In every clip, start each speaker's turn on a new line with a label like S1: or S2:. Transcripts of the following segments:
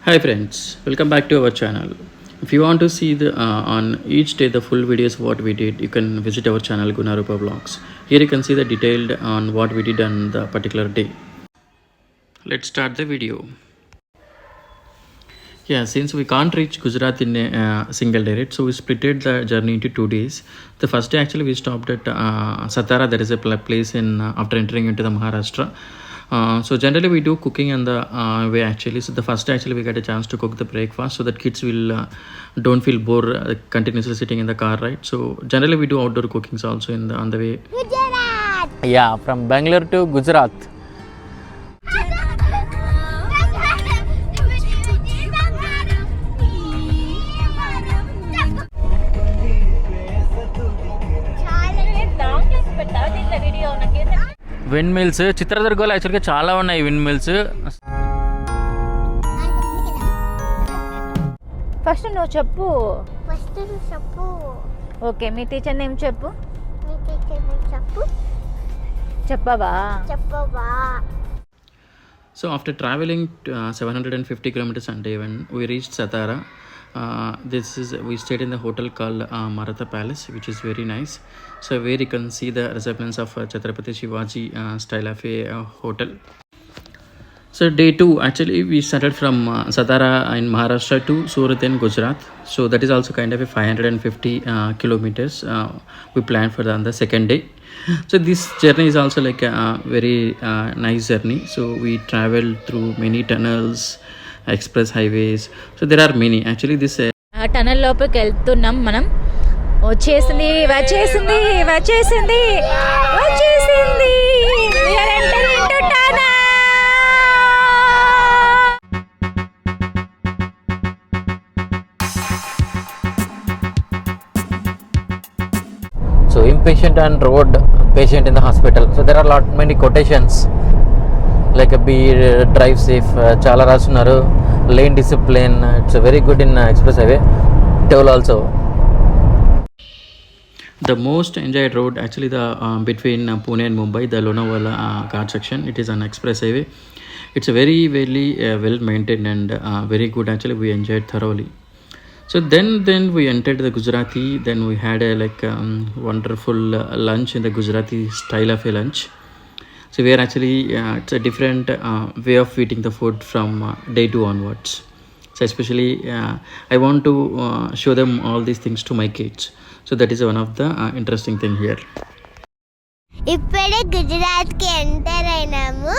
S1: Hi friends, welcome back to our channel. If you want to see the on each day the full videos what we did, you can visit our channel Guna Vlogs. Here you can see the detailed on what we did on the particular day. Let's start the video. Yeah, since we can't reach Gujarat in a single day, right, so we splitted the journey into 2 days. The first day actually we stopped at Satara. There is a place in after entering into the Maharastra. So generally we do cooking on the way actually. So the first day actually we get a chance to cook the breakfast so that kids will don't feel bored continuously sitting in the car, right? So generally we do outdoor cookings also in the on the way. Gujarat. Yeah, from Bengaluru to Gujarat. Wind mills చిత్రదుర్గలో యాక్చువల్గా చాలా ఉన్నాయి wind mills.
S2: First నువ్వు చెప్పు. Okay, మీ teacher name చెప్పు. చెప్పవా?
S1: So after traveling 750 kilometers on day one, we reached Satara. We stayed in the hotel called Maratha Palace, which is very nice. So where you can see the resemblance of Chhatrapati Shivaji style of a hotel. So day 2 actually we started from Satara in Maharastra to Surat in Gujrat. So that is also kind of a 550 kilometers we planned for on the second day. So this journey is also like a very nice journey. So we traveled through many tunnels, express highways. So there are many actually this
S2: tunnel లోపలికి వెళ్తున్నాం మనం. వచ్చేసింది. We are entering into tunnel.
S1: So impatient on road, patient in the hospital. So there are many quotations like be drive safe, chala rasunaru, lane discipline. It's very good in express highway. Toll also. The most enjoyed road actually the between Pune and Mumbai, the Lonavala Ghat section. It is an express highway. It's a very well maintained and very good actually. We enjoyed thoroughly. So then we entered the Gujarati. Then we had a wonderful lunch in the Gujarati style of a lunch. So we are actually it's a different way of eating the food from day 2 onwards. So especially I want to show them all these things to my kids. So that is one of the interesting thing here.
S3: ఇప్పుడే గుజరాత్ కి enter అయినాము.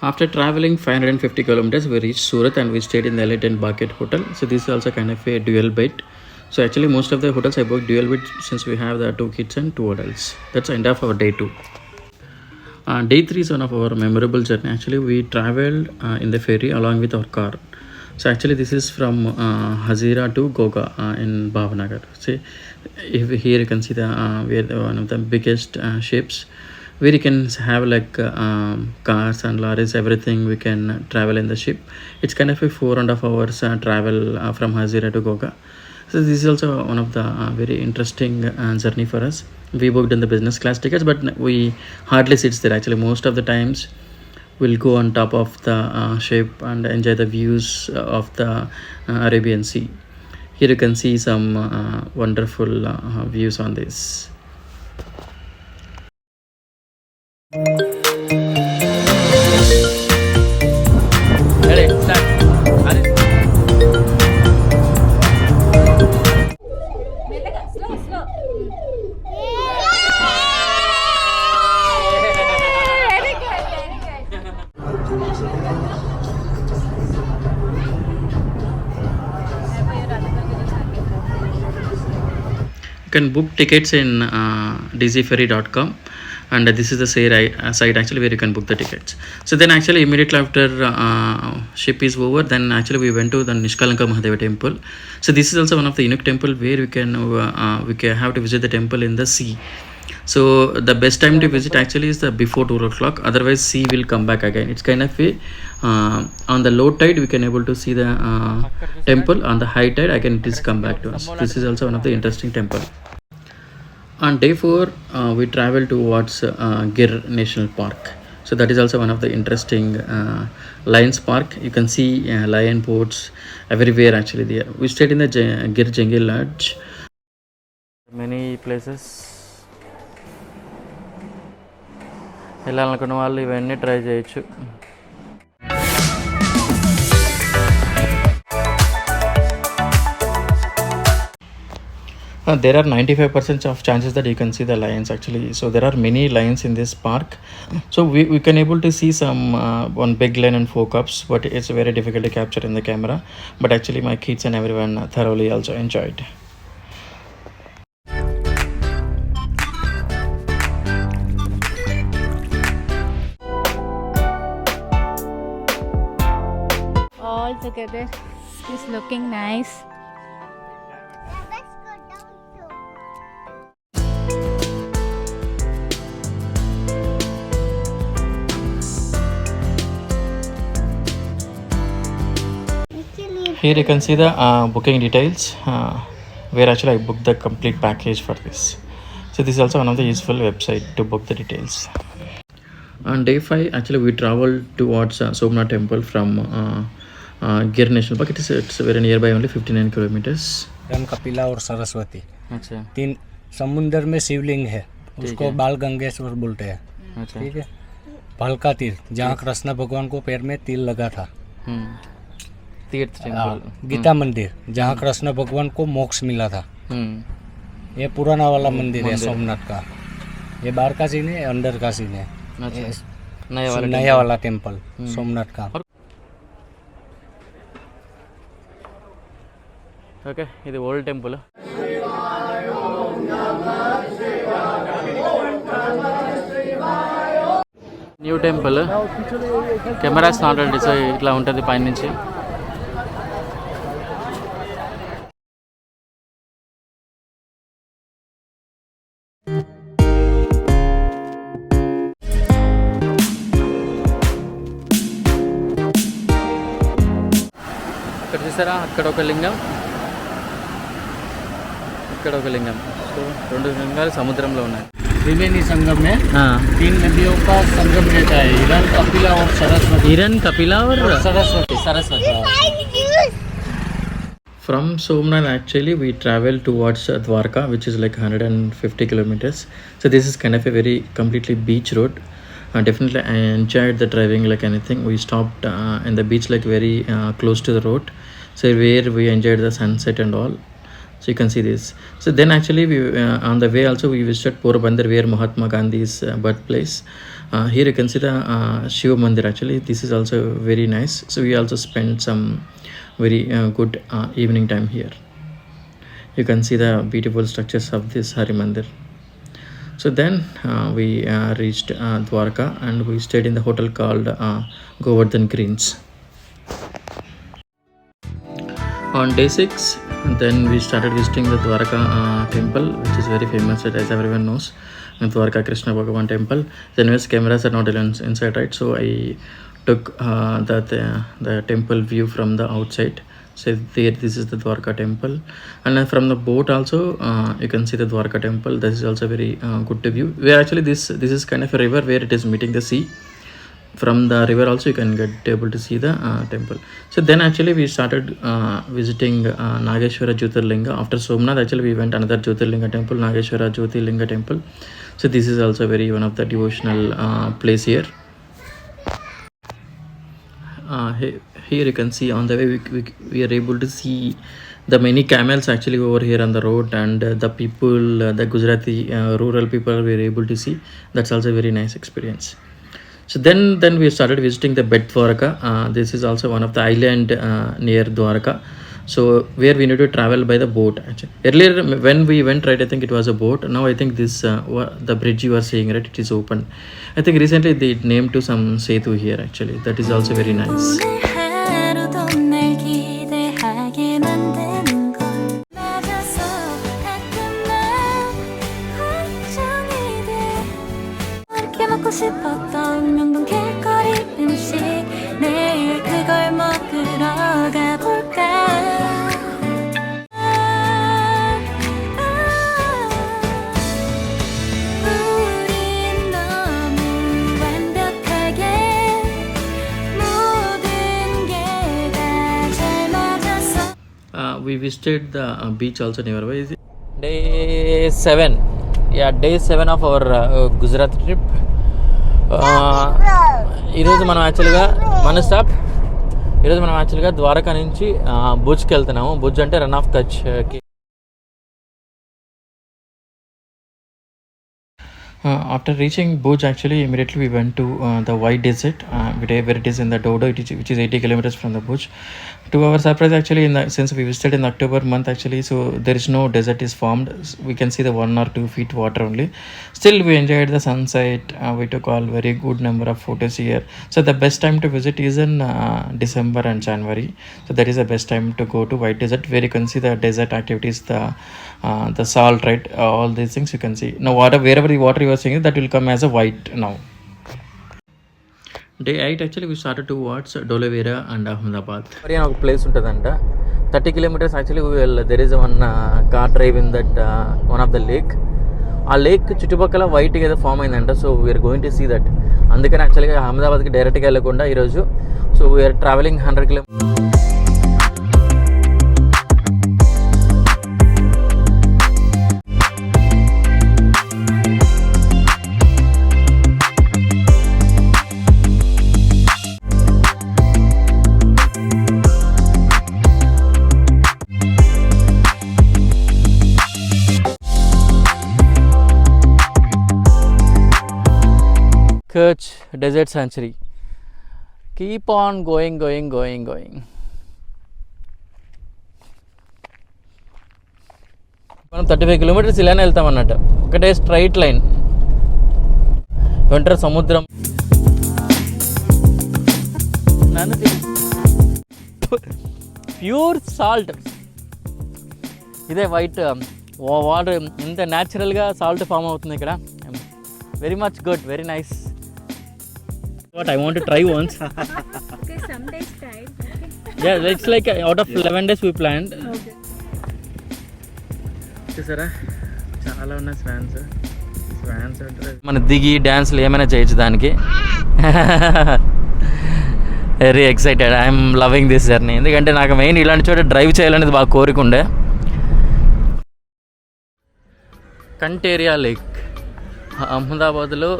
S1: After traveling 550 kilometers, we reached Surat and we stayed in the Elite and Bucket Hotel. So this is also kind of a dual bed. So actually most of the hotels I booked dual bed since we have the 2 kids and 2 adults. That's the end of our day 2. Day 3 is one of our memorable journey. Actually we traveled in the ferry along with our car. So actually this is from Hazira to Ghogha in Bhavnagar. See, here you can see we are one of the biggest ships where you can have cars and lorries, everything we can travel in the ship. It's kind of a 4.5 hours travel from Hazira to Ghogha. So this is also one of the very interesting journey for us. We booked in the business class tickets, but we hardly sits there actually. Most of the times we'll go on top of the ship and enjoy the views of the Arabian Sea. Here you can see some wonderful views on this. You can book tickets in dcferry.com and this is the site actually where you can book the tickets. So then actually immediately after ship is over, then actually we went to the Nishkalanka Mahadev Temple. So this is also one of the unique temple where we can have to visit the temple in the sea. So the best time to visit actually is the before 2 o'clock. Otherwise sea will come back again. It's kind of a on the low tide we can able to see the temple. On the high tide again it is come back to us. This is also one of the interesting temple. On day 4 we travel towards Gir National Park. So that is also one of the interesting Lions Park. You can see lion boats everywhere actually there. We stayed in the Gir Jungle Lodge. Many places. వెళ్ళాలనుకున్న వాళ్ళు ఇవన్నీ try చేయొచ్చు. There are 95% of chances that you can see the lions actually. So there are many lions in this park. So we can able to see some one big lion and 4 cubs, but it's very difficult to capture in the camera. But actually my kids and everyone thoroughly also enjoyed.
S2: All together is looking nice.
S3: Let's go down too. Actually,
S1: Here you can see the booking details where actually I booked the complete package for this. So this is also one of the useful website to book the details. On day 5 actually we traveled towards Somnath temple from Gir National Park. It's very nearby, only 59 kilometers.
S4: Run Kapila और सरस्वती
S1: अच्छा
S4: 3 समुंदर में शिवलिंग है, उसको बाल गंगेश्वर बोलते हैं.
S1: अच्छा
S4: ठीक है. भलका तीर जहाँ कृष्ण भगवान को पैर में तिल लगा था.
S1: तीर्थ टेम्पल.
S4: गीता मंदिर जहाँ कृष्ण भगवान को मोक्ष मिला था. ये पुराना वाला मंदिर है सोमनाथ का. ये बाहर का सीन है, अंदर का सीन है. नया वाला टेम्पल सोमनाथ का.
S1: ఓకే ఇది old temple. New temple. Cameras not అండి, సో ఇట్లా ఉంటుంది పైనుంచి. అక్కడ చూసారా, అక్కడ ఒక లింగం, ఇక్కడ ఒక లింగం. సో 2 లింగాలు సముద్రంలో ఉన్నాయి.
S4: त्रिवेणी संगम में 3 नदियों का संगम रहता है, हिरन कपिला और सरस्वती.
S1: हिरन कपिला और
S4: Saraswati.
S1: From Somnath actually we traveled towards Dwarka, which is like 150 kilometers. So this is kind of a very completely beach road. Definitely I enjoyed the driving like anything. We stopped in the beach like very close to the road, so where we enjoyed the sunset and all. So you can see this. So then actually we on the way also we visited Porbandar, where Mahatma Gandhi's birthplace. Here you can see the Shiva Mandir actually. This is also very nice. So we also spent some very good evening time here. You can see the beautiful structures of this Hari Mandir. So then we reached Dwarka and we stayed in the hotel called Govardhan Greens. On day 6 then we started visiting the Dwaraka temple, which is very famous as everyone knows. Dwarka Krishna Bhagavan temple. The newest cameras are not inside, right? So I took the temple view from the outside. So there, this is the Dwarka temple, and then from the boat also you can see the Dwarka temple. This is also very good to view. Where actually this is kind of a river where it is meeting the sea. From the river also you can get able to see the temple. So then actually we started visiting Nageshwara Jyotirlinga. After Somnath actually we went another Jyotirlinga temple, Nageshwara Jyotirlinga temple. So this is also very one of the devotional place here. Here you can see on the way we are able to see the many camels actually over here on the road, and the people, the Gujarati rural people we are able to see. That's also a very nice experience. So then we started visiting the Bet Dwarka. This is also one of the island near Dwarka. So where we need to travel by the boat actually. Earlier when we went, right, I think it was a boat. Now I think this the bridge you are seeing, right, it is open. I think recently they named to some setu here actually. That is also very nice.
S5: 싶었던 명동 길거리 음식 내일 그걸 먹으러 가볼까. 우린 너무 완벽하게 모든
S1: we visited the beach also nearby. Is it? Day 7. Yeah, day 7 of our Gujarat trip. ఈరోజు మనం యాక్చువల్గా ద్వారకా నుంచి భుజ్కి వెళ్తున్నాము. భుజ్ అంటే Rann of కచ్కి. After reaching Bhuj, actually immediately we went to the White Desert, where it is in the Dodo, which is 80 kilometers from the Bhuj. To our surprise, actually, since we visited in October month, actually, so there is no desert is formed. We can see the 1 or 2 feet water only. Still, we enjoyed the sunset. We took all very good number of photos here. So the best time to visit is in December and January. So that is the best time to go to White Desert, where you can see the desert activities, the salt, right? All these things you can see. Now, wherever the water you are seeing, that will come as a white now. Day 8 actually we started towards Dholavira and Ahmedabad. Ferry and a place untadanta. 30 kilometers actually there is one car drive in that one of the lake. ఆ lake చుట్టుపక్కల వైట్గా ఏదో form అయిందంట. So we are going to see that. అందుకని యాక్చువల్గా అహ్మదాబాద్కి డైరెక్ట్గా వెళ్ళకుండా ఈరోజు so we are travelling 100 kilometres. Kutch Desert Sanctuary. Keep on going. మనం 35 కిలోమీటర్స్ ఇలానే వెళ్తాం అన్నట్టు. ఒకటే స్ట్రైట్ లైన్. వెంటనే సముద్రం. Pure salt. ఇదే వైట్ వాటర్ ఎంత న్యాచురల్గా సాల్ట్ ఫామ్ అవుతుంది ఇక్కడ. Very much good, very nice. What I want to try once.
S2: Okay, some days try. Okay.
S1: Yeah, it's like out of 11 days we planned.
S2: Okay.
S1: చూసారా చాలా ఉన్నాయి swans మన దిగి డ్యాన్స్లు ఏమైనా చేయొచ్చు దానికి. Very excited. I'm loving this journey. ఎందుకంటే నాకు మెయిన్ ఇలాంటి చోట డ్రైవ్ చేయాలనేది బాగా కోరిక ఉండే. కంటేరియా లేక్ అహ్మదాబాద్లో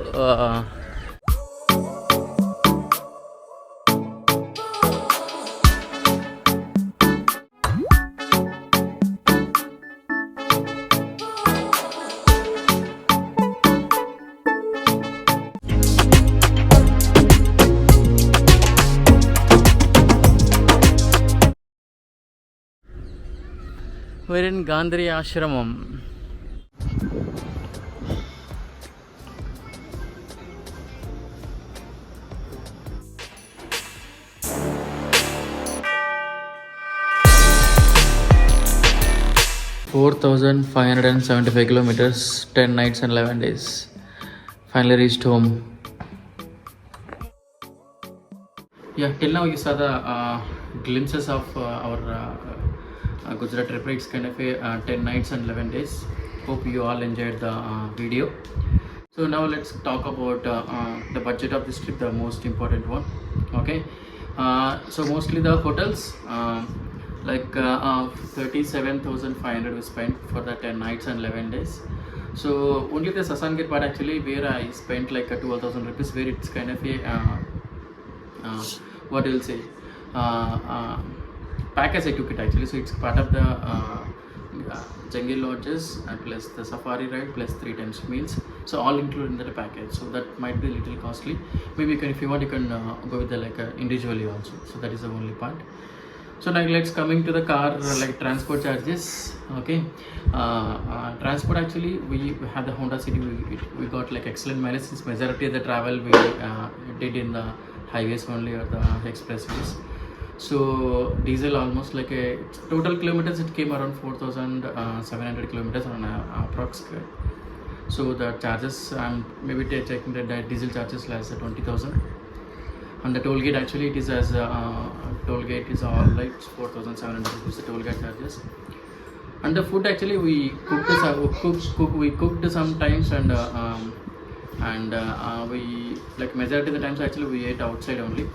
S1: we're in Gandhari Ashramam. $4,575 kilometers, 10 nights and 11 days. Finally reached home. Yeah, till now you saw the glimpses of our Gujarat trip. It's kind of a 10 nights and 11 days. Hope you all enjoyed the video. So now let's talk about the budget of this trip, the most important one. Okay, so mostly the hotels. Like 37,500 we spent for the 10 nights and 11 days. So only the SasanGir part actually where I spent like 12,000 rupees, where it's kind of a what you'll say package I took it actually. So it's part of the jungle lodges and plus the safari ride plus 3 times meals. So all included in the package. So that might be a little costly. Maybe you can, if you want, you can go with the like individually also. So that is the only part. So now let's coming to the car like transport charges. Okay, transport actually we have the Honda City. We got like excellent mileage since majority of the travel we did in the highways only or the expressways. So diesel almost like a total kilometers it came around 4,700 kilometers on Apprx. So the charges I'm maybe checking that diesel charges less than 20,000. And the toll gate actually it is as toll gate is all like 4,700 rupees the toll gate charges. And the food actually we cooked sometimes and we like majority of the times actually we ate outside only.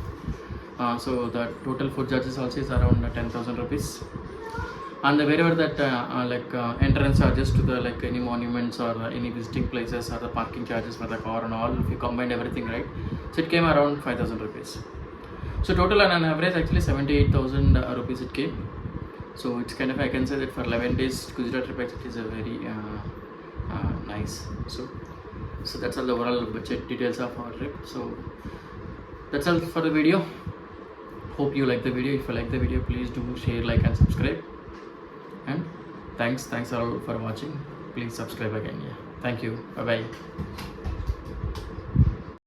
S1: So the total food charges also is around 10,000 rupees. And wherever that entrance charges to the like any monuments or any visiting places or the parking charges for the car and all, if you combined everything, right, so it came around 5,000 rupees. So total on an average actually 78,000 rupees it came. So it's kind of, I can say that for 11 days Gujarat trip it is a very nice. So that's all the overall budget details of our trip. So that's all for the video. Hope you like the video. If you like the video, please do share, like and subscribe. And thanks all for watching. Please subscribe again. Yeah, thank you. Bye bye.